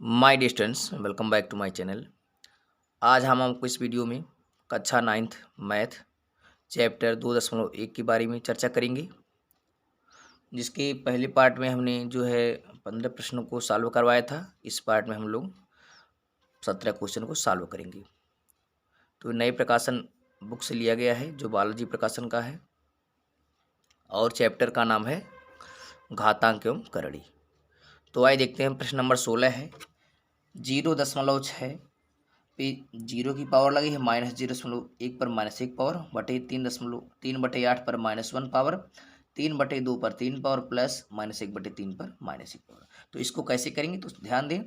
My dear students, welcome back to my channel. आज हम आपको इस वीडियो में कक्षा 9th मैथ चैप्टर 2.1 के बारे में चर्चा करेंगे, जिसके पहले पार्ट में हमने जो है 15 प्रश्नों को सॉल्व करवाया था। इस पार्ट में हम लोग 17 क्वेश्चन को सॉल्व करेंगे। तो नए प्रकाशन बुक से लिया गया है, जो बालाजी प्रकाशन का है, और चैप्टर का नाम है घातांक एवं करड़ी। तो आइए देखते हैं। प्रश्न नंबर 16 है, 0.6 पे 0 की पावर लगी है -0.1 पर -1 पावर बटे 3.3/8 पर -1 पावर 3/2 पर 3 पावर प्लस -1/3 पर -1 पावर। तो इसको कैसे करेंगे, तो ध्यान दें,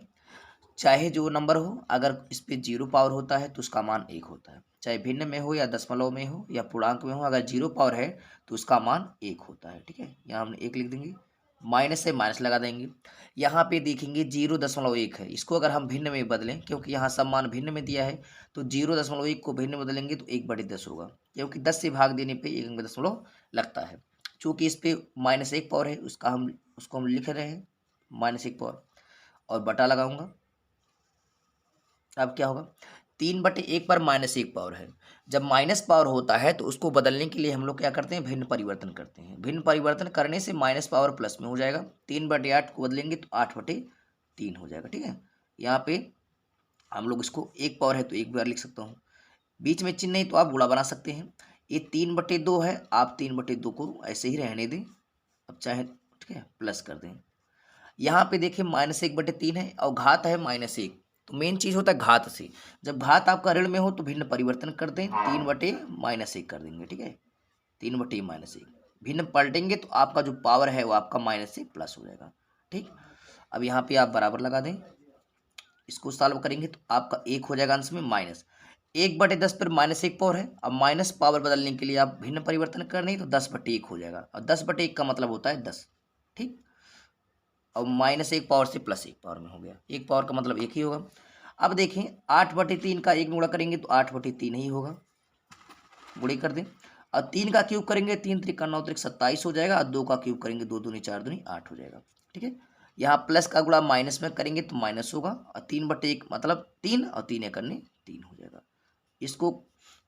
चाहे जो नंबर हो, अगर इस पे 0 पावर होता है तो उसका मान 1 होता है। चाहे भिन्न में हो या दशमलव में हो या पूर्णांक में हो, अगर 0 पावर है तो उसका मान 1 होता है। ठीक है, यहाँ हमने 1 लिख देंगे, माइनस से माइनस लगा देंगे। यहाँ पे देखेंगे 0.1 है, इसको अगर हम भिन्न में बदलें, क्योंकि यहाँ सब मान भिन्न में दिया है, तो 0.1 को भिन्न में बदलेंगे तो 1/10 होगा, क्योंकि 10 से भाग देने पे 1 दशमलव लगता है। चूँकि इस पे -1 पावर है, उसको हम लिख रहे हैं -1 पावर, और बटा लगाऊंगा। अब क्या होगा, 3/1 पर -1 पावर है। जब माइनस पावर होता है तो उसको बदलने के लिए हम लोग क्या करते हैं, भिन्न परिवर्तन करते हैं। भिन्न परिवर्तन करने से माइनस पावर प्लस में हो जाएगा। 3/8 को बदलेंगे तो 8/3 हो जाएगा। ठीक है, यहाँ पे हम लोग इसको 1 पावर है तो 1 बार लिख सकता हूँ। बीच में चिन्ह नहीं तो आप गुणा बना सकते हैं। ये 3/2 है, आप 3/2 को ऐसे ही रहने दें। अब चाहे ठीक है प्लस कर दें। यहाँ पे देखिए -1/3 है और घात है -1, तो मेन चीज़ होता है घात से। जब घात आपका ऋण में हो तो भिन्न परिवर्तन कर दें, 3/-1 कर देंगे। ठीक है, 3/-1 भिन्न पलटेंगे तो आपका जो पावर है वो आपका माइनस से प्लस हो जाएगा। ठीक, अब यहाँ पे आप बराबर लगा दें, इसको सॉल्व करेंगे तो आपका 1 हो जाएगा अंश में माइनस 1/10 पर -1 पावर है। अब माइनस पावर बदलने के लिए आप भिन्न परिवर्तन कर नहीं तो 10/1 हो जाएगा, और 10/1 का मतलब होता है 10। ठीक, और -1 पावर से +1 पावर में हो गया। 1 पावर का मतलब 1 ही होगा। अब देखें 8/3 का 1 में गुणा करेंगे तो 8/3 ही होगा, गुणे कर दें। और 3 का क्यूब करेंगे, 3 त्रिक 9 त्रिक 27 हो जाएगा, और 2 का क्यूब करेंगे 2 दूनी 4 दूनी 8 हो जाएगा। ठीक है, यहाँ प्लस का गुणा माइनस में करेंगे तो माइनस होगा, और 3/1 मतलब 3, और 3 एक करने 3 हो जाएगा। इसको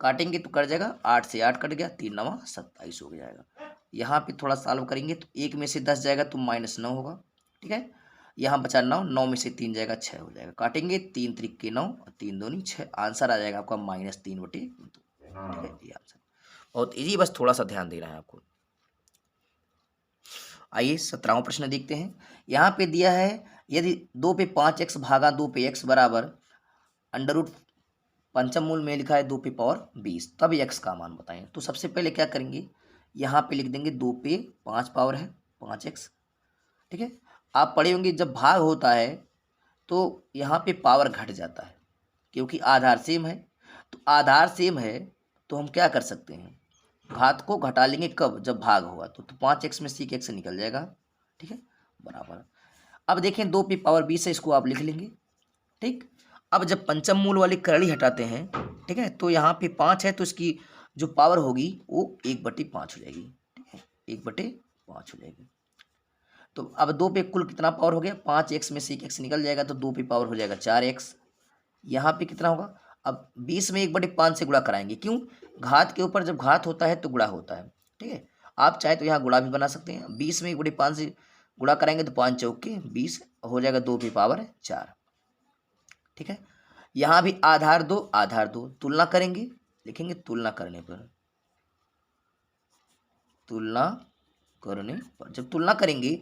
काटेंगे तो कट जाएगा, 8 से 8 कट गया, 3 9 27 हो जाएगा। यहाँ पे थोड़ा सॉल्व करेंगे तो 1 में से 10 जाएगा तो -9 होगा। ठीक है, यहाँ बचा 9, 9 में से 3 जाएगा 6 हो जाएगा। काटेंगे 3 त्रिक के 9 और 3 दूनी 6, आंसर आ जाएगा आपका -3/2। ठीक है, ये आंसर बहुत इजी, बस थोड़ा सा ध्यान देना है आपको। आइए 17वां प्रश्न देखते हैं। यहाँ पे दिया है, यदि 2 पे 5x भागा 2 पे x बराबर अंडर पंचम मूल में लिखा है 2 पे पावर 20, तब x का मान बताएं। तो सबसे पहले क्या करेंगे, यहाँ पे लिख देंगे 2 पे 5 पावर है 5x। ठीक है, आप पढ़े होंगे जब भाग होता है तो यहाँ पे पावर घट जाता है, क्योंकि आधार सेम है। तो आधार सेम है तो हम क्या कर सकते हैं, घात को घटा लेंगे कब, जब भाग होगा तो 5x में सीक x निकल जाएगा। ठीक है, बराबर। अब देखें 2 पे पावर 20 है, इसको आप लिख लेंगे। ठीक, अब जब पंचम मूल वाली करड़ी हटाते हैं, ठीक है, तो यहाँ पे 5 है तो इसकी जो पावर होगी वो 1/5 हो जाएगी। ठीक है, 1/5 हो जाएगी। तो अब 2 पे कुल कितना पावर हो गया, 5x में से x निकल जाएगा तो 2 पे पावर हो जाएगा 4x। यहाँ पे कितना होगा, अब 20 में 1/5 से गुणा कराएंगे, क्यों, घात के ऊपर जब घात होता है तो गुणा होता है। ठीक है, आप चाहे तो यहाँ गुणा भी बना सकते हैं। 20 में 1/5 से गुणा कराएंगे तो 5 चौके 20 हो जाएगा, 2 पे पावर 4। ठीक है, यहाँ भी आधार 2 आधार 2, तुलना करेंगे, लिखेंगे तुलना करने पर, तुलना करने पर जब तुलना करेंगे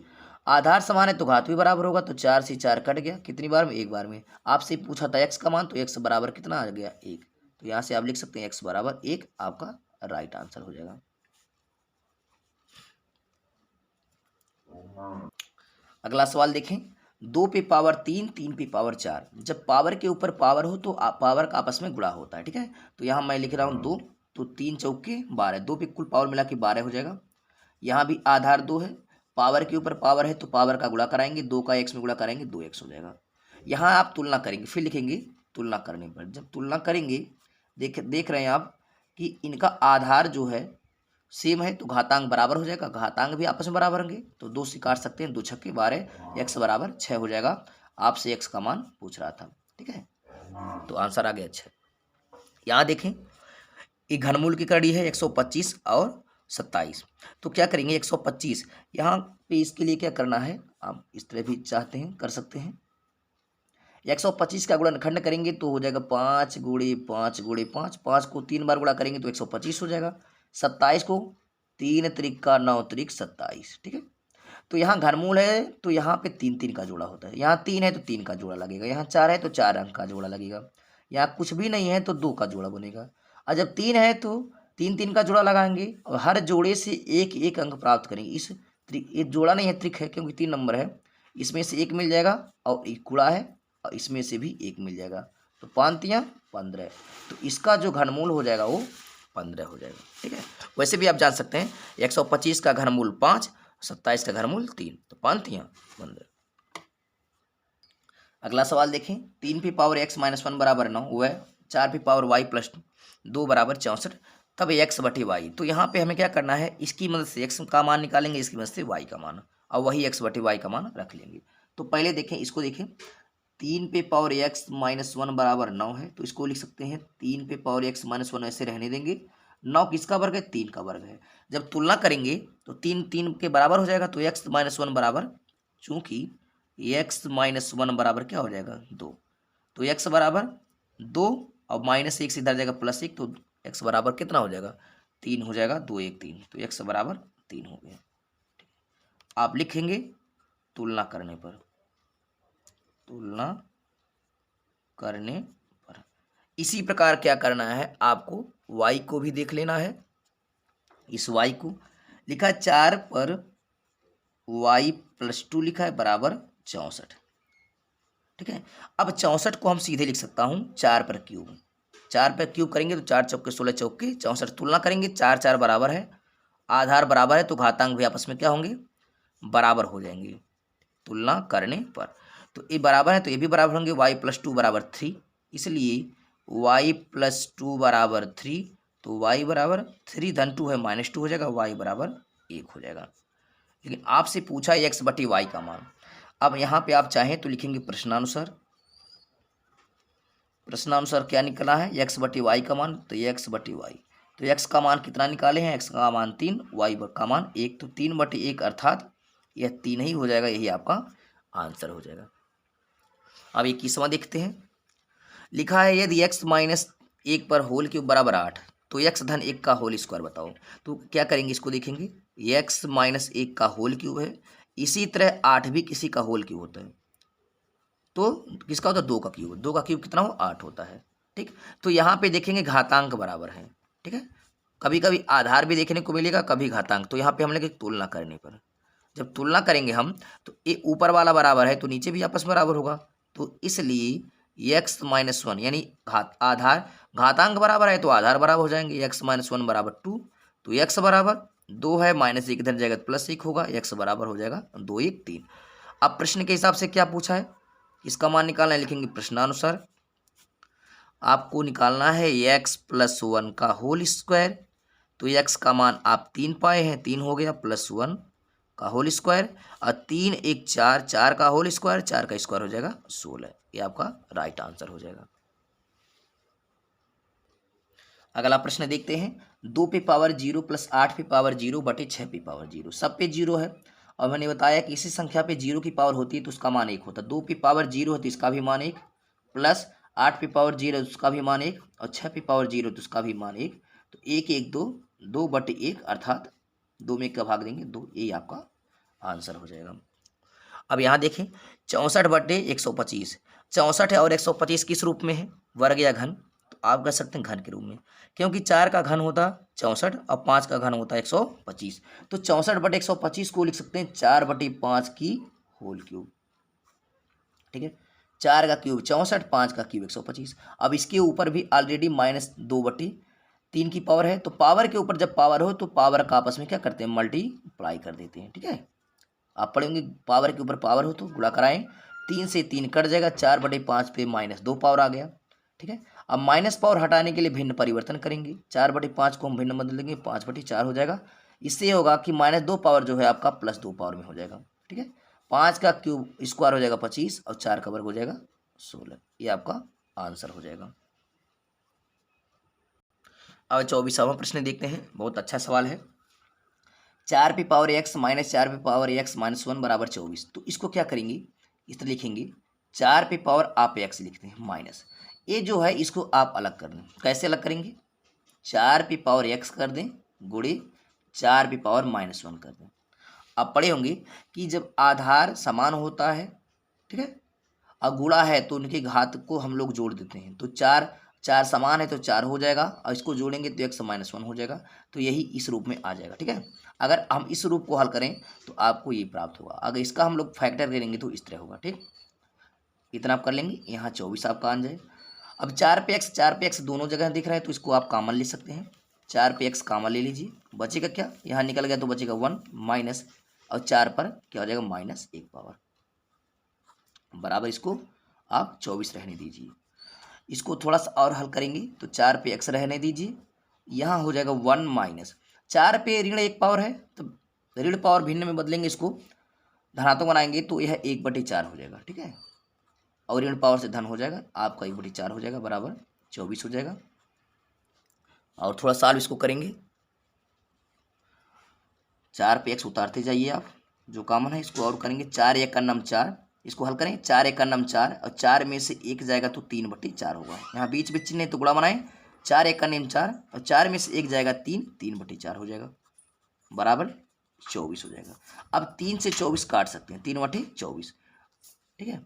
आधार समान है तो घात भी बराबर होगा, तो 4 से 4 कट गया, कितनी बार में, एक बार में। आपसे पूछा था x का मान, तो x बराबर कितना आ गया 1, तो यहाँ से आप लिख सकते हैं x बराबर 1, आपका राइट आंसर हो जाएगा। अगला सवाल देखें, 2 पे पावर 3 3 पे पावर 4, जब पावर के ऊपर पावर हो तो पावर का आपस में गुणा होता है। ठीक है, तो यहाँ मैं लिख रहा हूँ 2, तो 3 चौके 12, 2 पे कुल पावर मिला के 12 हो जाएगा। यहाँ भी आधार 2 है, पावर के ऊपर पावर है तो पावर का गुणा कराएंगे, 2 का x में गुणा कराएंगे 2x हो जाएगा। यहाँ आप तुलना करेंगे, फिर लिखेंगे तुलना करने पर, जब तुलना करेंगे देख रहे हैं आप कि इनका आधार जो है सेम है तो घातांक बराबर हो जाएगा, घातांक भी आपस में बराबर होंगे, तो 2 से काट सकते हैं, 2 छक्के 12, x बराबर 6 हो जाएगा, आपसे x का मान पूछ रहा था। ठीक है, तो आंसर आ गया। अच्छा, यहाँ देखें ये घनमूल की कड़ी है 125 और 27। तो क्या करेंगे 125 यहाँ पे, इसके लिए क्या करना है, आप इस तरह भी चाहते हैं कर सकते हैं। 125 का गुणनखंड करेंगे तो हो जाएगा 5 गुणे 5 गुणे 5, 5 को 3 बार गुणा करेंगे तो 125 हो जाएगा। 27 को 3 त्रिक का 9 त्रिक 27। ठीक है, तो यहाँ घनमूल है तो यहाँ पे 3 3 का जोड़ा होता है, यहाँ 3 है तो 3 का जोड़ा लगेगा, यहाँ 4 है तो 4 अंक का जोड़ा लगेगा, यहाँ कुछ भी नहीं है तो 2 का जोड़ा बनेगा। और जब 3 है तो 3 3 का जोड़ा लगाएंगे और हर जोड़े से एक एक अंक प्राप्त करेंगे। इस ये जोड़ा नहीं है, त्रिक है, क्योंकि 3 नंबर है, इसमें से एक मिल जाएगा और एक गुणा है और इसमें से भी एक मिल जाएगा, तो 5 तियां 15। तो इसका जो घनमूल हो जाएगा वो 15 हो जाएगा। ठीक है, वैसे भी आप जान सकते हैं 125 का घनमूल 5, 27 का घनमूल 3, तो 5 तियां 15। अगला सवाल देखें, 3 की पावर x माइनस 1 बराबर 9 व 4 की पावर y प्लस 2 बराबर 64, तब x बटे वाई। तो यहाँ पे हमें क्या करना है, इसकी मदद से x का मान निकालेंगे, इसकी मदद से y का मान, और वही x बटे वाई का मान रख लेंगे। तो पहले देखें, इसको देखें, 3 पे पावर x माइनस 1 बराबर 9 है, तो इसको लिख सकते हैं 3 पे पावर x माइनस 1 ऐसे रहने देंगे। 9 किसका वर्ग है, 3 का वर्ग है। जब तुलना करेंगे तो 3 3 के बराबर हो जाएगा, तो x माइनस 1 बराबर, चूंकि x माइनस 1 बराबर क्या हो जाएगा 2, तो x बराबर 2 और माइनस 1 से इधर जाएगा प्लस 1, तो x बराबर कितना हो जाएगा 3 हो जाएगा, 2 1 3, तो x बराबर 3 हो गया। आप लिखेंगे तुलना करने पर, तुलना करने पर। इसी प्रकार क्या करना है आपको, y को भी देख लेना है। इस y को लिखा 4 पर y प्लस 2 लिखा है बराबर 64। ठीक है, अब 64 को हम सीधे लिख सकता हूँ 4 पर क्यूब, 4 पर क्यूब करेंगे तो 4 चौके 16 चौके 64। तुलना करेंगे 4 4 बराबर है, आधार बराबर है, तो घातांक भी आपस में क्या होंगे, बराबर हो जाएंगे तुलना करने पर। तो ये बराबर है तो ये भी बराबर होंगे, y प्लस 2 बराबर 3, इसलिए y प्लस 2 बराबर 3, तो y बराबर 3 धन 2 है माइनस 2 हो जाएगा, y बराबर 1 हो जाएगा। लेकिन आपसे पूछा है x बटी वाई का मान। अब यहाँ पे आप चाहें तो लिखेंगे प्रश्नानुसार, प्रश्नानुसार क्या निकला है, x बटी वाई का मान, तो x बटी वाई, तो x का मान कितना निकाले हैं, x का मान 3, y का मान 1, तो 3 बटे 1 अर्थात यह 3 ही हो जाएगा, यही आपका आंसर हो जाएगा। अब 21वां देखते हैं, लिखा है यदि x माइनस 1 पर होल क्यूब बराबर 8, तो x धन 1 का होल स्क्वायर बताओ। तो क्या करेंगे, इसको देखेंगे, x माइनस 1 का होल क्यूब है, इसी तरह 8 भी किसी का होल क्यूब होता है, तो किसका होता है 2 का क्यूब, 2 का क्यूब कितना हो 8 होता है। ठीक, तो यहाँ पे देखेंगे घातांक बराबर है। ठीक है, कभी कभी आधार भी देखने को मिलेगा, कभी घातांक, तो यहाँ पे हम लेंगे तुलना करने पर। जब तुलना करेंगे हम तो ये ऊपर वाला बराबर है तो नीचे भी आपस में बराबर होगा, तो इसलिए x माइनस 1 यानी आधार घातांक बराबर है तो आधार बराबर हो जाएंगे, x माइनस 1 बराबर 2, तो x बराबर 2 है, माइनस 1 इधर जाएगा प्लस 1 होगा, x बराबर हो जाएगा 2 1 3। अब प्रश्न के हिसाब से क्या पूछा है, इसका मान निकालना है, लिखेंगे प्रश्नानुसार। आपको निकालना है x प्लस 1 का होल स्क्वायर, तो x का मान आप 3 पाए हैं, 3 हो गया, प्लस 1 का होल स्क्वायर, और 3 1 4, 4 का होल स्क्वायर, 4 का स्क्वायर हो जाएगा 16। ये आपका राइट आंसर हो जाएगा। अगला प्रश्न देखते हैं, 2 पे पावर 0 प्लस 8 पे पावर 0 बटे 6 पे पावर 0, सब पे 0 है, और मैंने बताया कि इसी संख्या पे 0 की पावर होती है तो उसका मान 1 होता है। 2 पे पावर 0 है तो इसका भी मान 1, प्लस 8 पे पावर 0 है तो उसका भी मान 1, और 6 पे पावर 0 तो उसका भी मान 1, तो 1 1 2, 2 बटे 1 अर्थात 2 में का भाग देंगे 2, यही आपका आंसर हो जाएगा। अब यहाँ देखें 64 बटे 125, 64 है और 125 किस रूप में है, वर्ग या घन, तो आप कह सकते हैं घन के रूप में, क्योंकि 4 का घन होता 64 और 5 का घन होता 125, तो 64 बटे 125 को लिख सकते हैं 4 बटे 5 की होल क्यूब। ठीक है, 4 का क्यूब 64, 5 का क्यूब 125। अब इसके ऊपर भी ऑलरेडी माइनस 2 बटे 3 की पावर है, तो पावर के ऊपर जब पावर हो तो पावर का आपस में क्या करते हैं, मल्टीप्लाई कर देते हैं। ठीक है, आप पढ़ेंगे पावर के ऊपर पावर हो तो गुणा कराएं, 3 से 3 कट जाएगा, 4 बटे 5 पे माइनस 2 पावर आ गया। ठीक है, अब माइनस पावर हटाने के लिए भिन्न परिवर्तन करेंगे, 4 बटे 5 को हम भिन्न बदल देंगे, 5 बटे 4 हो जाएगा। इससे होगा कि माइनस 2 पावर जो है आपका प्लस 2 पावर में हो जाएगा। ठीक है, 5 का क्यूब स्क्वायर हो जाएगा 25 और 4 का वर्ग हो जाएगा 16। ये आपका आंसर हो जाएगा। अब 24वां प्रश्न देखते हैं, बहुत अच्छा सवाल है। 4p⁻x माइनस 4p⁻x माइनस 1 बराबर 24। तो इसको क्या करेंगे, इस तरह लिखेंगे 4p आप x लिखते हैं माइनस, ये जो है इसको आप अलग कर दें। कैसे अलग करेंगे, 4p⁻x कर दें गुणे 4p माइनस 1 कर दें। आप पढ़े होंगे कि जब आधार समान होता है, ठीक है, और गुणा है तो उनके घात को हम लोग जोड़ देते हैं। तो 4 समान है तो 4 हो जाएगा, और इसको जोड़ेंगे तो x माइनस 1 हो जाएगा। तो यही इस रूप में आ जाएगा, ठीक है। अगर हम इस रूप को हल करें तो आपको ये प्राप्त होगा। अगर इसका हम लोग फैक्टर करेंगे तो इस तरह होगा, ठीक। इतना आप कर लेंगे, यहाँ 24 आपका आ जाए। अब 4p x दोनों जगह दिख रहा है तो इसको आप कॉमन ले सकते हैं। 4p x कॉमन ले लीजिए, बचेगा क्या, यहाँ निकल गया तो बचेगा 1 माइनस, और 4 पर क्या हो जाएगा माइनस 1 पावर बराबर, इसको आप 24 रहने दीजिए। इसको थोड़ा सा और हल करेंगे तो 4p x रहने दीजिए, यहाँ हो जाएगा 1 माइनस 4 पे ऋण 1 पावर है तो ऋण पावर भिन्न में बदलेंगे, इसको धनात्मक बनाएंगे तो यह 1/4 हो जाएगा, ठीक है। और ऋण पावर से धन हो जाएगा, आपका 1/4 हो जाएगा बराबर 24 हो जाएगा। और थोड़ा साल इसको करेंगे, 4p x उतारते जाइए आप, जो कॉमन है इसको और करेंगे। 4 1 का नम 4, इसको हल करें, 4 1 का नम 4, और 4 में से 1 जाएगा तो 3/4 होगा। यहाँ बीच में चिन्ह है तो गुणा बनाएं, 4 1 का नियम 4, और 4 में से 1 जाएगा 3/4 हो जाएगा बराबर 24 हो जाएगा। अब 3 से 24 काट सकते हैं, 3/24, ठीक है।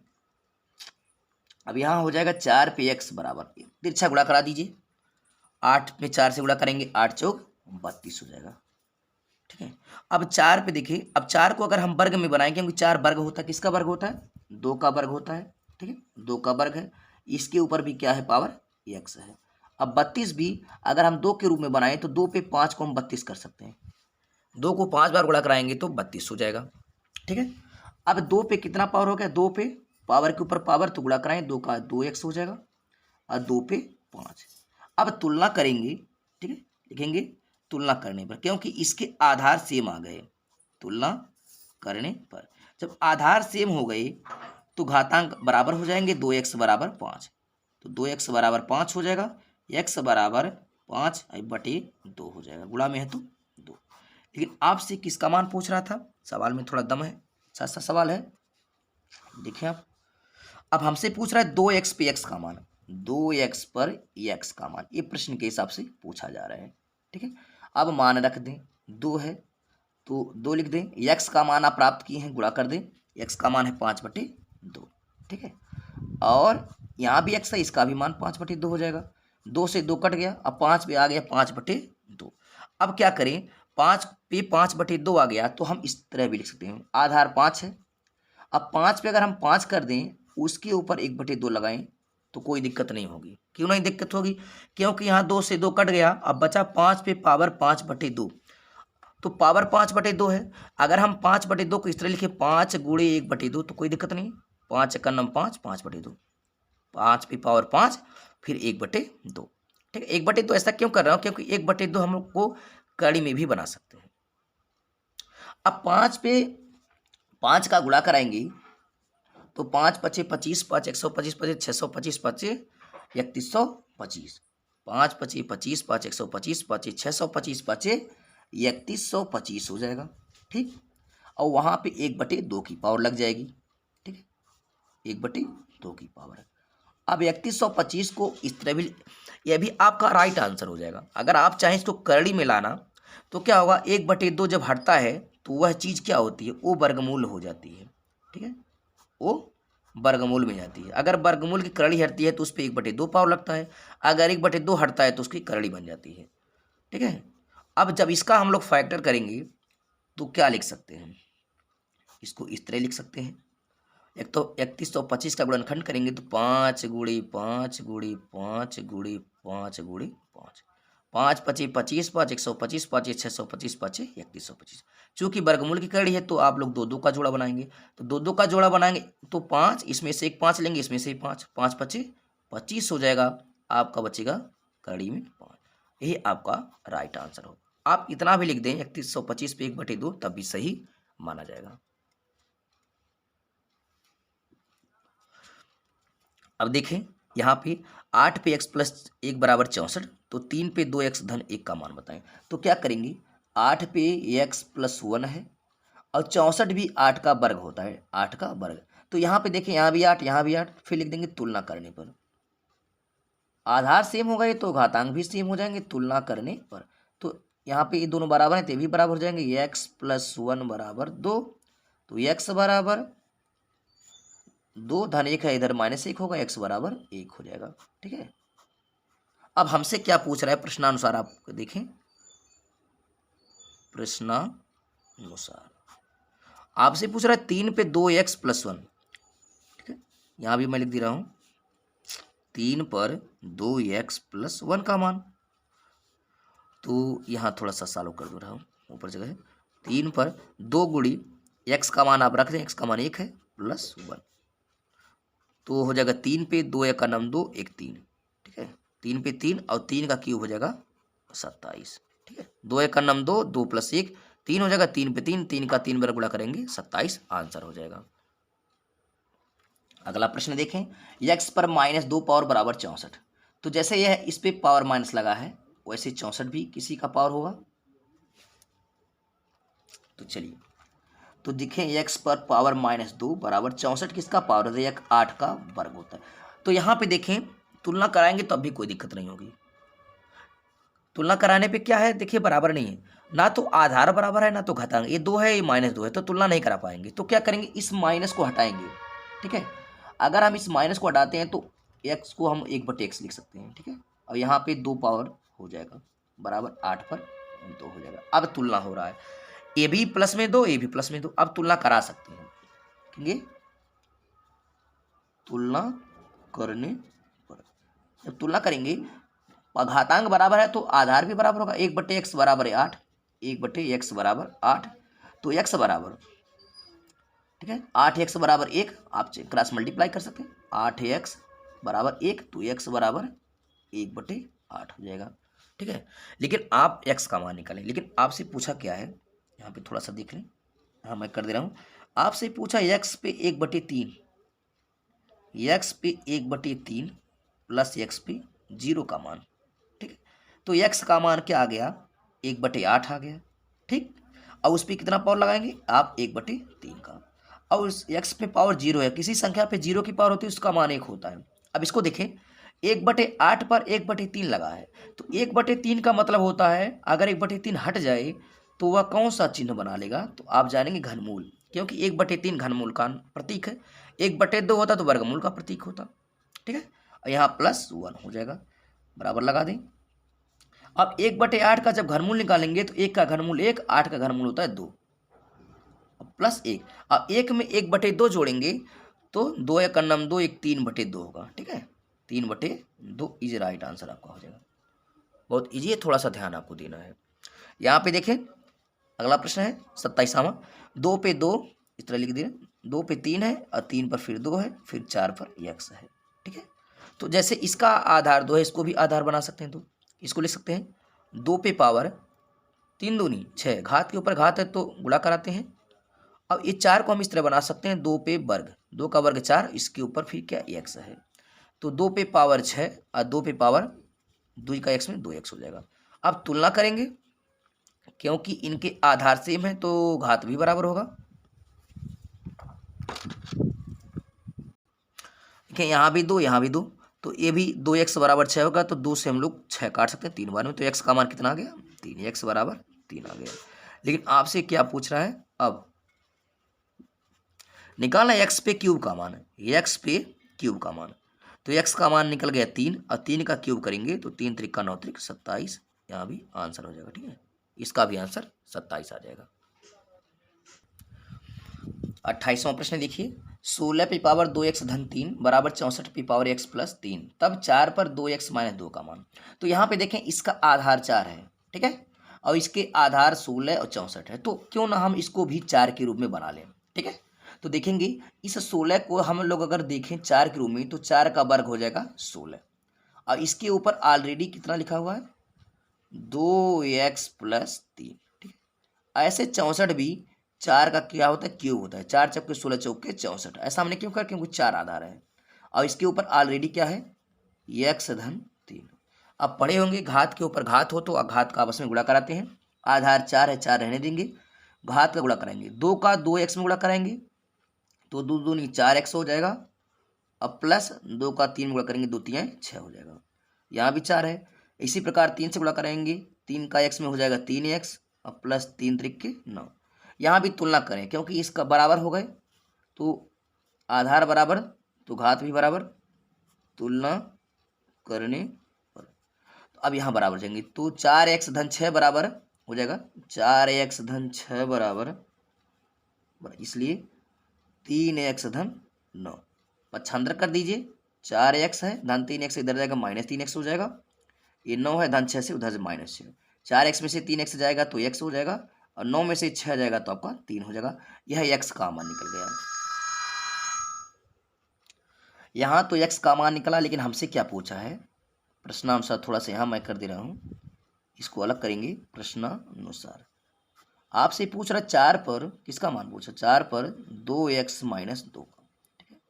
अब यहाँ हो जाएगा 4p x बराबर, तिरछा गुणा करा दीजिए, 8 में 4 से गुणा करेंगे, 8 चौक 32 हो जाएगा, ठीक है। अब 4 पे देखिए, अब 4 को अगर हम वर्ग में बनाएंगे, क्योंकि 4 वर्ग होता है, किसका वर्ग होता है, 2 का वर्ग होता है, ठीक है, 2 का वर्ग है। इसके ऊपर भी क्या है, पावर x है। अब 32 भी अगर हम 2 के रूप में बनाएं तो 2 पे 5 को हम 32 कर सकते हैं, 2 को 5 बार गुणा कराएंगे तो 32 हो जाएगा, ठीक है। अब 2 पे कितना पावर हो गया, 2 पे पावर के ऊपर पावर तो गुणा कराएं, 2 का 2x हो जाएगा, और 2 पे 5। अब तुलना करेंगे, ठीक है, लिखेंगे तुलना करने पर, क्योंकि इसके आधार सेम आ गए। तुलना करने पर जब आधार सेम हो गए तो घातांक बराबर हो जाएंगे, 2x बराबर 5, तो 2x बराबर 5 हो जाएगा, x बराबर 5/2 हो जाएगा, गुणा में है तो 2। लेकिन आपसे किसका मान पूछ रहा था, सवाल में थोड़ा दम है, अच्छा सा सवाल है, देखिए आप। अब हमसे पूछ रहा है 2x पे x का मान, 2x पर x का मान, ये प्रश्न के हिसाब से पूछा जा रहा है, ठीक है। अब मान रख दें, 2 है तो 2 लिख दें, x का मान आप प्राप्त किए हैं, गुणा कर दें, x का मान है 5/2, ठीक है। और यहाँ भी x है, इसका भी मान 5/2 हो जाएगा, 2 से 2 कट गया, अब 5 पे आ गया 5/2। अब क्या करें, 5 पे 5/2 आ गया तो हम इस तरह भी लिख सकते हैं, आधार 5 है, अब 5 पे अगर हम 5 कर दें, उसके ऊपर 1/2 लगाएं तो कोई दिक्कत नहीं होगी। क्यों नहीं दिक्कत होगी, क्योंकि यहाँ 2 से 2 कट गया, अब बचा 5 पे पावर 5/2, तो पावर 5/2 है। अगर हम 5/2 को इस तरह लिखे, 5 गुणे 1/2, तो कोई दिक्कत नहीं, 5 का नम 5, 5/2, 5 पे पावर 5 फिर 1/2, ठीक है। 1/2 ऐसा क्यों कर रहा हूँ, क्योंकि 1/2 हम लोग को कड़ी में भी बना सकते हैं। अब 5 पे 5 का गुणा कराएंगे तो 5 पचे 25, 5 125 पचे 625 पचे 3125, 5 पचे 25, 5 125 पचे 625 पचे 3125 हो जाएगा, ठीक। और वहाँ पे 1/2 की पावर लग जाएगी, ठीक है, 1/2 की पावर। अब 3125 को इस तरह भी, यह भी आपका राइट आंसर हो जाएगा। अगर आप चाहें इसको करड़ी में लाना तो क्या होगा, 1/2 जब हटता है तो वह चीज़ क्या होती है, वो वर्गमूल हो जाती है, ठीक है, वो वर्गमूल में जाती है। अगर वर्गमूल की करड़ी हटती है तो उस पर 1/2 पावर लगता है, अगर 1/2 हटता है तो उसकी करड़ी बन जाती है, ठीक है। अब जब इसका हम लोग फैक्टर करेंगे तो क्या लिख सकते हैं, इसको इस तरह लिख सकते हैं, एक तो 3125 का गुणनखंड करेंगे तो 5 गुणे 5 गुणे 5 गुणे 5 गुणे 5, 5 पचे 25, 5 125 5 625 5 3125। चूंकि वर्गमूल की कड़ी है तो आप लोग 2 2 का जोड़ा बनाएंगे, तो 2 2 का जोड़ा बनाएंगे तो 5, इसमें से एक 5 लेंगे, इसमें से 5, 5 पचे 25 हो जाएगा, आपका बचेगा कड़ी में 5। यही आपका राइट आंसर हो। आप इतना भी लिख दें 3125 पे 1/2 तब भी सही माना जाएगा। अब देखें यहाँ पे 8 पे x प्लस 1 बराबर 64, तो 3 पे 2x धन 1 का मान बताएं। तो क्या करेंगे, 8 पे x प्लस 1 है और 64 भी 8 का वर्ग होता है, 8 का वर्ग। तो यहाँ पे देखें, यहाँ भी 8, यहाँ भी 8, फिर लिख देंगे तुलना करने पर। आधार सेम हो गए तो घातांक भी सेम हो जाएंगे तुलना करने पर। तो यहाँ पे ये दोनों बराबर हैं तो ये भी बराबर हो जाएंगे, x प्लस 1 बराबर 2, तो x बराबर 2 धन 1 है, इधर माइनस 1 होगा, x बराबर 1 हो जाएगा। ठीक है, अब हमसे क्या पूछ रहा है प्रश्नानुसार, आप देखें प्रश्नानुसार आपसे पूछ रहा है 3 पे 2x प्लस 1। ठीक है, यहाँ भी मैं लिख दे रहा हूँ 3 पर 2x प्लस 1 का मान। तो यहाँ थोड़ा सा सॉल्व कर दो रहा हूँ, ऊपर जगह है 3 पर 2 गुड़ी x का मान आप रख दें, x का मान 1 है प्लस 1, तो हो जाएगा 3 पे 2 1 का नाम 2 1 3। ठीक है, 3 पे 3 और 3 का क्यूब हो जाएगा 27। ठीक है, 2 1 का नाम 2, 2 प्लस 1 3 हो जाएगा, 3 पे 3, 3 का 3 बार गुणा करेंगे 27 आंसर हो जाएगा। अगला प्रश्न देखें, x पर -2 पावर बराबर 64। तो जैसे यह इस पे पावर माइनस लगा है वैसे 64 भी किसी का पावर होगा। तो चलिए, तो देखें x पर पावर -2 बराबर 64 किसका पावर होता है, 8 का वर्ग होता है। तो यहाँ पे देखें तुलना कराएंगे तब भी कोई दिक्कत नहीं होगी। तुलना कराने पे क्या है, देखिए बराबर नहीं है, ना तो आधार बराबर है ना तो घातांक, ये 2 है ये -2 है, तो तुलना नहीं करा पाएंगे। तो क्या करेंगे, इस माइनस को हटाएंगे। ठीक है, अगर हम इस माइनस को हटाते हैं तो x को हम 1/x लिख सकते हैं। ठीक है, और यहाँ पे 2 पावर हो जाएगा बराबर 8 पर 2 हो जाएगा। अब तुलना हो रहा है, ए भी प्लस में 2 ए भी प्लस में 2, अब तुलना करा सकते हैं। ठीक, तुलना करने पर जब तुलना करेंगे घातांक बराबर है तो आधार भी बराबर होगा, 1/x बराबर है 8, 1/x बराबर 8, तो x बराबर, ठीक है 8x बराबर 1, आप क्रॉस मल्टीप्लाई कर सकते हैं, 8x बराबर 1, तो x बराबर 1/8 हो जाएगा। ठीक है, लेकिन आप x का मान निकालें, लेकिन आपसे पूछा क्या है, यहाँ पे थोड़ा सा देख लें, हाँ मैं कर दे रहा हूँ। आपसे पूछा x पे 1/3, x पे 1/3 प्लस x पे 0 का मान। ठीक है, तो x का मान क्या आ गया, 1/8 आ गया। ठीक, और उस पर कितना पावर लगाएंगे आप, 1/3 का, और उस x पे पावर 0 है, किसी संख्या पे 0 की पावर होती है उसका मान 1 होता है। अब इसको देखें, 1/8 पर 1/3 लगा है, तो 1/3 का मतलब होता है अगर 1/3 हट जाए तो वह कौन सा चिन्ह बना लेगा, तो आप जानेंगे घनमूल, क्योंकि 1/3 घनमूल का प्रतीक है, 1/2 होता तो वर्गमूल का प्रतीक होता। ठीक है, और यहाँ +1 हो जाएगा, बराबर लगा दें। अब 1/8 का जब घनमूल निकालेंगे तो 1 का घनमूल 1, 8 का घनमूल होता है 2, प्लस 1, अब 1 में 1/2 जोड़ेंगे तो 2 1 का नाम 2, 1 3/2 होगा। ठीक है, 3/2 इज राइट आंसर आपका हो जाएगा। बहुत इजी है, थोड़ा सा ध्यान आपको देना है। यहाँ पे देखें अगला प्रश्न है 27वां, 2 पे 2 इस तरह लिख दिया, 2 पे 3 है और 3 पर फिर 2 है, फिर 4 पर x है। ठीक है, तो जैसे इसका आधार 2 है, इसको भी आधार बना सकते हैं, तो इसको लिख सकते हैं 2 पे पावर 3 दूनी 6, घात के ऊपर घात है तो गुणा कराते हैं। अब ये 4 को हम इस तरह बना सकते हैं, 2 पे वर्ग, 2 का वर्ग 4, इसके ऊपर फिर क्या x है, तो 2 पे पावर 6 और 2 पे पावर 2 का x में 2x हो जाएगा। अब तुलना करेंगे, क्योंकि इनके आधार सेम है तो घात भी बराबर होगा। देखिए यहाँ भी 2 यहाँ भी 2, तो ये भी 2x बराबर 6 होगा, तो 2 से हम लोग 6 काट सकते हैं 3 बार में, तो x का मान कितना आ गया 3, x बराबर 3 आ गया। लेकिन आपसे क्या पूछ रहा है, अब निकालना x पे क्यूब का मान है, x पे क्यूब का मान, तो x का मान निकल गया 3 और 3 का क्यूब करेंगे तो 3 त्रिक 9 त्रिक 27, यहाँ भी आंसर हो जाएगा। ठीक है, इसका भी आंसर 27 आ जाएगा। 28वां प्रश्न देखिए, 16 पे पावर 2x धन 3 बराबर 64 पे पावर x प्लस 3, तब 4 पर 2x माइनस 2 का मान। तो यहाँ पे देखें इसका आधार 4 है, ठीक है, और इसके आधार 16 और 64 है, तो क्यों ना हम इसको भी 4 के रूप में बना लें। ठीक है, तो देखेंगे इस 16 को हम लोग अगर देखें 4 के रूप में तो 4 का वर्ग हो जाएगा 16, और इसके ऊपर ऑलरेडी कितना लिखा हुआ है 2x प्लस 3। ठीक है, ऐसे 64 भी 4 का क्या होता है क्यूब होता है, 4 चौके 16 चौके 64, ऐसा हमने क्यों कर, क्योंकि 4 आधार है। और इसके ऊपर ऑलरेडी क्या है, x धन 3। अब पढ़े होंगे घात के ऊपर घात हो तो घात का आपस में गुणा कराते हैं। आधार 4 है, 4 रहने देंगे, घात का गुणा कराएंगे, 2 का 2x में गुणा कराएंगे तो 2 दूनी 4x हो जाएगा। अब प्लस 2 का 3 गुणा करेंगे, 2 3 6 हो जाएगा। यहाँ भी 4 है, इसी प्रकार 3 से गुणा कराएंगे, 3 का x में हो जाएगा 3x और प्लस 3 त्रिक 9। यहाँ भी तुलना करें क्योंकि इसका बराबर हो गए तो आधार बराबर तो घात भी बराबर, तुलना करने पर तो अब यहाँ बराबर जाएंगे तो 4x धन 6 बराबर हो जाएगा 4x धन 6 बराबर, इसलिए 3x धन 9। पक्षांतर कर दीजिए, 4x है धन 3x इधर जाएगा माइनस 3x हो जाएगा, ये 9 है धन 6 से उधर से माइनस 6, 4x में से 3x जाएगा तो x हो जाएगा और 9 में से 6 जाएगा तो आपका 3 हो जाएगा। यह x का मान निकल गया। यहाँ तो x का मान निकला, लेकिन हमसे क्या पूछा है प्रश्नानुसार, थोड़ा सा यहाँ मैं कर दे रहा हूँ, इसको अलग करेंगे। प्रश्नानुसार आपसे पूछ रहा 4 पर किसका मान पूछा, 4 पर 2x माइनस 2 का, ठीक है।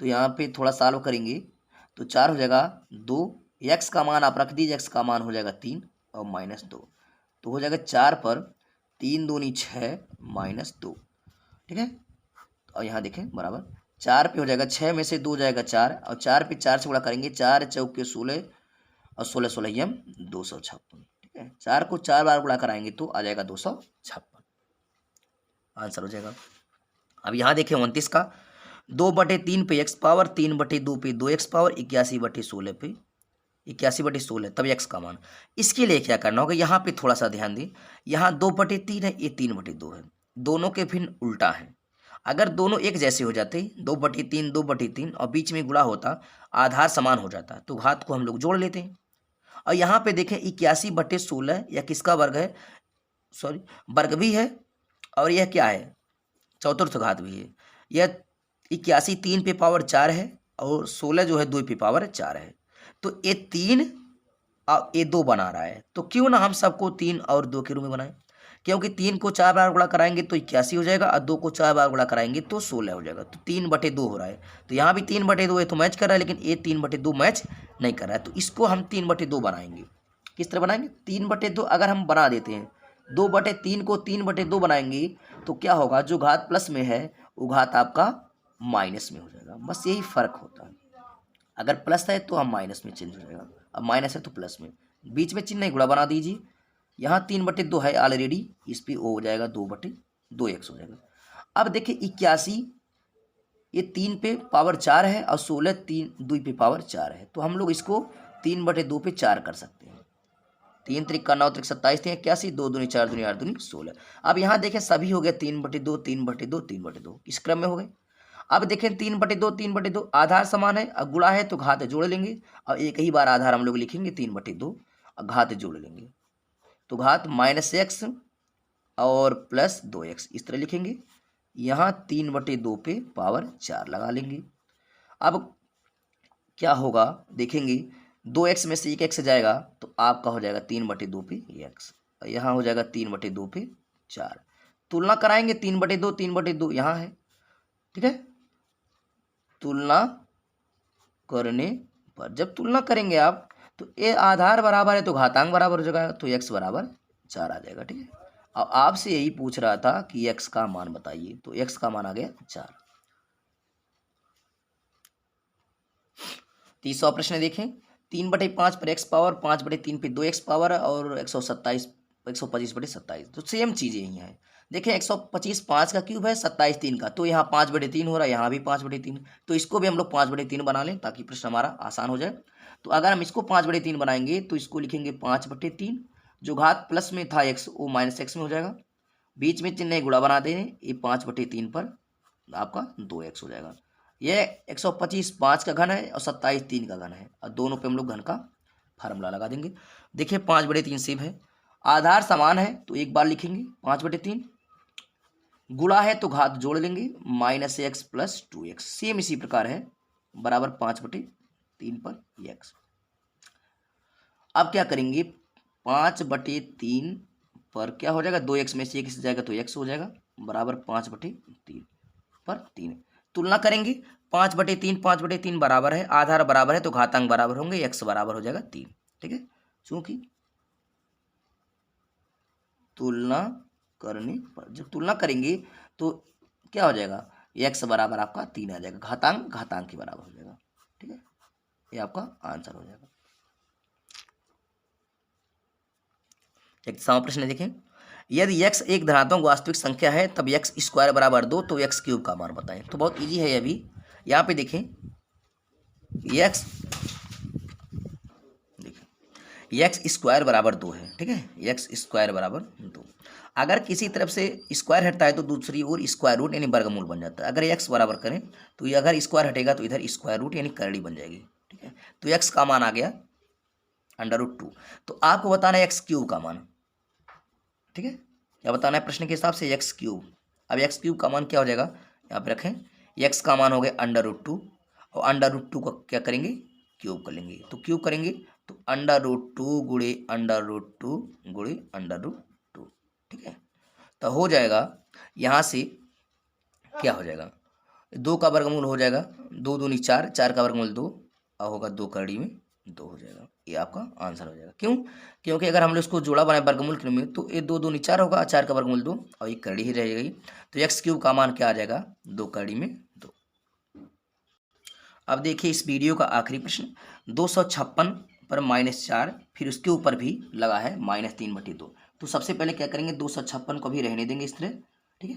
तो यहाँ पे थोड़ा सॉल्व करेंगे तो 4 हो जाएगा 2, x का मान आप रख दीजिए, x का मान हो जाएगा 3 और माइनस 2, तो हो जाएगा 4 पर 3 दूनी 6 माइनस 2, ठीक है। और यहाँ देखें बराबर 4 पे हो जाएगा 6 में से 2 जाएगा 4 और 4 पे 4 से गुणा करेंगे, 4 चौके 16 और 16 16 यम 256, ठीक है। 4 को 4 बार गुणा कराएंगे तो आ जाएगा 256, आंसर हो जाएगा। अब यहाँ देखें 29 का 2/3 पे x पावर 3/2 पे 2x पावर 81/16 पे 81/16 तब x का मान। इसके लिए क्या करना होगा, यहाँ पे थोड़ा सा ध्यान दें, यहाँ 2/3 है, ये 3/2 है, दोनों के भिन्न उल्टा है। अगर दोनों एक जैसे हो जाते 2/3 2/3 और बीच में गुणा होता, आधार समान हो जाता, तो घात को हम लोग जोड़ लेते हैं। और यहाँ पे देखें 81/16 यह किसका वर्ग है, सॉरी वर्ग भी है और यह क्या है चतुर्थ घात भी है। यह 81 3 पे पावर 4 है और 16 जो है 2 पे पावर 4 है, तो ये 3 और ये 2 बना रहा है। तो क्यों ना हम सबको 3 और 2 के रूप में बनाएं, क्योंकि 3 को 4 बार गुणा कराएंगे तो 81 हो जाएगा और 2 को 4 बार गुणा कराएंगे तो 16 हो जाएगा, तो 3/2 हो रहा है। तो यहाँ भी 3/2 है तो मैच कर रहा है, लेकिन ये 3/2 मैच नहीं कर रहा है, तो इसको हम 3/2 बनाएंगे। किस तरह बनाएंगे, 3/2 अगर हम बना देते हैं, 2/3 को 3/2 बनाएंगे तो क्या होगा, जो घात प्लस में है वो घात आपका माइनस में हो जाएगा, बस यही फर्क होता है। अगर प्लस है तो हम माइनस में चेंज हो जाएगा, अब माइनस है तो प्लस में, बीच में चिन्ह गुणा बना दीजिए। यहाँ 3/2 है ऑलरेडी, इस पर हो जाएगा 2/2x हो जाएगा। अब देखिए 81 ये 3 पे पावर 4 है और 16 2 पे पावर 4 है, तो हम लोग इसको 3/2 पे 4 कर सकते हैं। 3 त्रिक 9 त्रिक 27 3 81 2 दूनी 4 दूनी 8 दूनी 16। अब यहाँ देखें सभी हो गए 3/2 3/2 3/2, इस क्रम में हो गए। अब देखें 3/2 3/2 आधार समान है, अब गुणा है तो घात जोड़ लेंगे और एक ही बार आधार हम लोग लिखेंगे 3/2 और घात जोड़ लेंगे, तो घात -x और प्लस 2x इस तरह लिखेंगे। यहाँ 3/2 पे पावर 4 लगा लेंगे। अब क्या होगा देखेंगे, 2x में से 1x जाएगा तो आपका हो जाएगा 3/2 पे x, यहाँ हो जाएगा 3/2 पे 4। तुलना कराएंगे 3/2 3/2 यहाँ है, ठीक है। तुलना करने पर जब तुलना करेंगे आप तो ये आधार बराबर है तो घातांक बराबर हो जाएगा, तो x बराबर 4 आ जाएगा, ठीक है। अब आपसे यही पूछ रहा था कि x का मान बताइए, तो x का मान आ गया 4। 30वां प्रश्न देखें, 3/5 पर x पावर 5/3 पे 2x पावर और 125/27, तो सेम चीज़ें ही हैं। देखें 125 5 का क्यूब है, 27 3 का, तो यहाँ 5/3 हो रहा है, यहाँ भी 5/3, तो इसको भी हम लोग 5/3 बना लें ताकि प्रश्न हमारा आसान हो जाए। तो अगर हम इसको 5/3 बनाएंगे तो इसको लिखेंगे 5/3, जो घात प्लस में था x वो -x में हो जाएगा, बीच में चिन्ह गुणा बना देंगे, ये 5/3 पर आपका 2x हो जाएगा। ये 125 5 का घन है और 27 3 का घन है, और दोनों पे हम लोग घन का फार्मूला लगा देंगे। देखिए 5/3 सेव है, आधार समान है तो एक बार लिखेंगे 5/3, गुणा है तो घात जोड़ लेंगे -x प्लस 2x, सेम इसी प्रकार है बराबर 5/3 पर x। अब क्या करेंगे 5/3 पर क्या हो जाएगा, 2x में से 1 जाएगा तो x हो जाएगा बराबर 5/3 पर 3। तुलना करेंगे 5/3 बराबर है, आधार बराबर है तो घातांक बराबर होंगे, x बराबर हो जाएगा 3। ठीक है, चूंकि तुलना करने पर, जब तुलना करेंगे तो क्या हो जाएगा, x बराबर आपका 3 आ जाएगा, घातांक घातांक के बराबर हो जाएगा। ठीक है, ये आपका आंसर हो जाएगा। एक सामान्य प्रश्न देखें, यदि x एक धनात्मक वास्तविक संख्या है तब x स्क्वायर बराबर 2 तो x क्यूब का मान बताएं। तो बहुत इजी है ये भी। यहाँ पे देखें x स्क्वायर बराबर 2 है। ठीक है, x स्क्वायर बराबर 2। अगर किसी तरफ से स्क्वायर हटता है तो दूसरी ओर स्क्वायर रूट यानी वर्गमूल बन जाता है। अगर x बराबर करें तो ये अगर स्क्वायर हटेगा तो इधर स्क्वायर रूट यानी करड़ी बन जाएगी। ठीक है, तो x का मान आ गया √2। तो आपको बताना है x क्यूब का मान। ठीक है, क्या बताना है प्रश्न के हिसाब से, x क्यूब। अब x क्यूब का मान क्या हो जाएगा, यहाँ पे रखें, x का मान हो गया √2 और √2 को क्या करेंगे, क्यूब कर लेंगे। तो क्यूब करेंगे तो √2 गुणे √2 गुणे √2। ठीक है, तो हो जाएगा यहाँ से क्या हो जाएगा, 2 का वर्गमूल हो जाएगा, 2 दूनी 4, 4 का वर्गमूल 2 और होगा 2 करड़ी में 2 हो जाएगा। ये आपका आंसर हो जाएगा। क्यों, क्योंकि अगर हम लोग इसको जोड़ा बनाए वर्गमूल के में तो ये 2 दूनी 4 होगा, 4 का वर्गमूल 2 और ये करड़ी ही रहेगी। तो x क्यूब का मान क्या आ जाएगा, 2 करड़ी में 2। अब देखिए इस वीडियो का आखिरी प्रश्न, 256 पर -4 फिर उसके ऊपर भी लगा है -3/2। तो सबसे पहले क्या करेंगे, 256 को भी रहने देंगे इस तरह। ठीक है,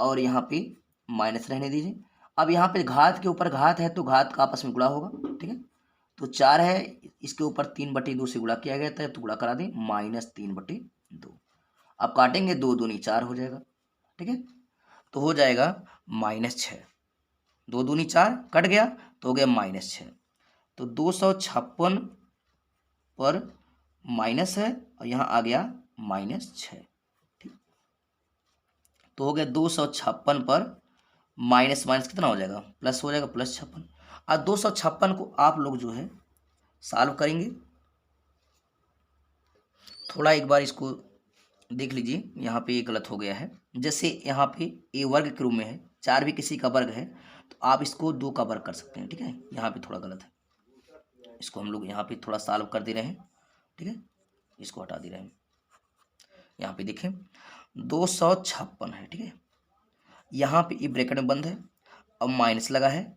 और यहाँ पे माइनस रहने दीजिए। अब यहाँ पे घात के ऊपर घात है तो घात का आपस में गुणा होगा। ठीक है, तो 4 है, इसके ऊपर 3/2 से गुणा किया गया था तो गुणा करा दें, -3/2। अब काटेंगे, 2 दूनी 4 हो जाएगा। ठीक है, तो हो जाएगा -6, 2 दूनी 4 कट गया तो हो गया -6। तो 256 पर माइनस है और यहाँ आ गया -6। ठीक, तो हो गया 256 पर माइनस माइनस कितना हो जाएगा, प्लस हो जाएगा, +56। अब 256 को आप लोग जो है सॉल्व करेंगे। थोड़ा एक बार इसको देख लीजिए, यहाँ पे ये गलत हो गया है। जैसे यहाँ पे a वर्ग के रूप में है, 4 भी किसी का वर्ग है तो आप इसको 2 का वर्ग कर सकते हैं। ठीक है, यहाँ पे थोड़ा गलत है, इसको हम लोग यहाँ पे थोड़ा सॉल्व कर दे रहे हैं। ठीक है, इसको हटा दे रहे हैं। यहाँ पे देखें 256 है। ठीक है, यहाँ पे ये ब्रैकेट में बंद है और माइनस लगा है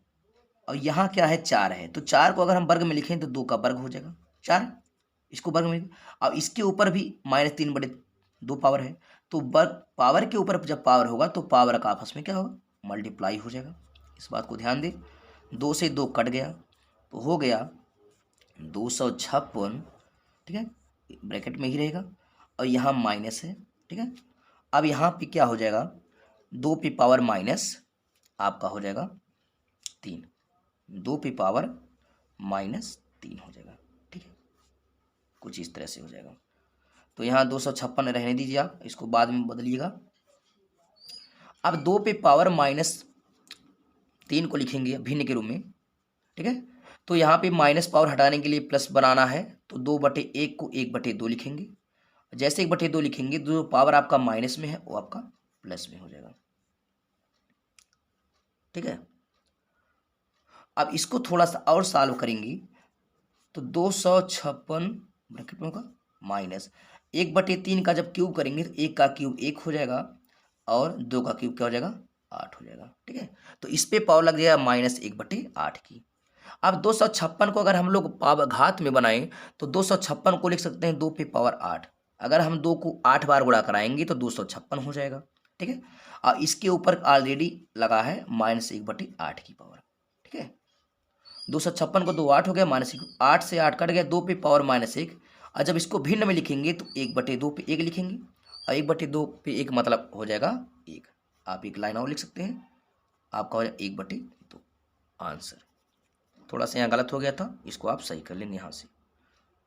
और यहाँ क्या है, 4 है। तो 4 को अगर हम वर्ग में लिखें तो 2 का वर्ग हो जाएगा, 4 इसको वर्ग में। अब इसके ऊपर भी -3/2 पावर है तो वर्ग पावर के ऊपर जब पावर होगा तो पावर का आपस में क्या होगा, मल्टीप्लाई हो जाएगा। इस बात को ध्यान दें, 2 से 2 कट गया तो हो गया 256। ठीक है, ब्रैकेट में ही रहेगा और यहाँ माइनस है। ठीक है, अब यहाँ पे क्या हो जाएगा, 2 पे पावर माइनस आपका हो जाएगा 3, 2 पे पावर -3 हो जाएगा। ठीक है, कुछ इस तरह से हो जाएगा। तो यहाँ 256 रहने दीजिए, आप इसको बाद में बदलिएगा। अब 2 पे पावर -3 को लिखेंगे भिन्न के रूप में। ठीक है, तो यहाँ पे माइनस पावर हटाने के लिए प्लस बनाना है तो 2/1 को 1/2 लिखेंगे। जैसे 1/2 लिखेंगे जो पावर आपका माइनस में है वो आपका प्लस में हो जाएगा। ठीक है, अब इसको थोड़ा सा और सॉल्व करेंगे तो 256 ब्रैकेट में होगा माइनस 1/3 का जब क्यूब करेंगे तो 1 का क्यूब 1 हो जाएगा और 2 का क्यूब क्या हो जाएगा, 8 हो जाएगा। ठीक है, तो इस पे पावर लग जाएगा -1/8 की। अब 256 को अगर हम लोग पावर घात में बनाएं तो 256 को लिख सकते हैं 2 पे पावर 8। अगर हम 2 को 8 बार गुणा कराएंगे तो 256 हो जाएगा। ठीक है, और इसके ऊपर ऑलरेडी लगा है -1/8 की पावर। ठीक है, 256 को 2 8 हो गया, -8 से 8 कट गया, 2 पे पावर -1। और जब इसको भिन्न में लिखेंगे तो 1/2 पे 1 लिखेंगे और 1/2 पे 1 मतलब हो जाएगा 1। आप एक लाइन और लिख सकते हैं, आपका हो जाएगा 1/2 आंसर। थोड़ा सा यहाँ गलत हो गया था, इसको आप सही कर लेंगे, यहाँ से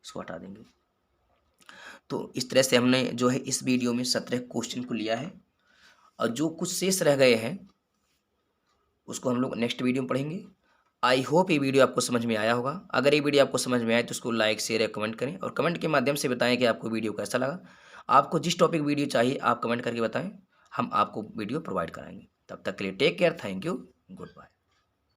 इसको हटा देंगे। तो इस तरह से हमने जो है इस वीडियो में 17 क्वेश्चन को लिया है और जो कुछ शेष रह गए हैं उसको हम लोग नेक्स्ट वीडियो में पढ़ेंगे। आई होप ये वीडियो आपको समझ में आया होगा। अगर ये वीडियो आपको समझ में आए तो उसको लाइक शेयर या कमेंट करें और कमेंट के माध्यम से बताएं कि आपको वीडियो कैसा लगा। आपको जिस टॉपिक वीडियो चाहिए आप कमेंट करके बताएं, हम आपको वीडियो प्रोवाइड कराएंगे। तब तक के लिए take care, thank you, good bye.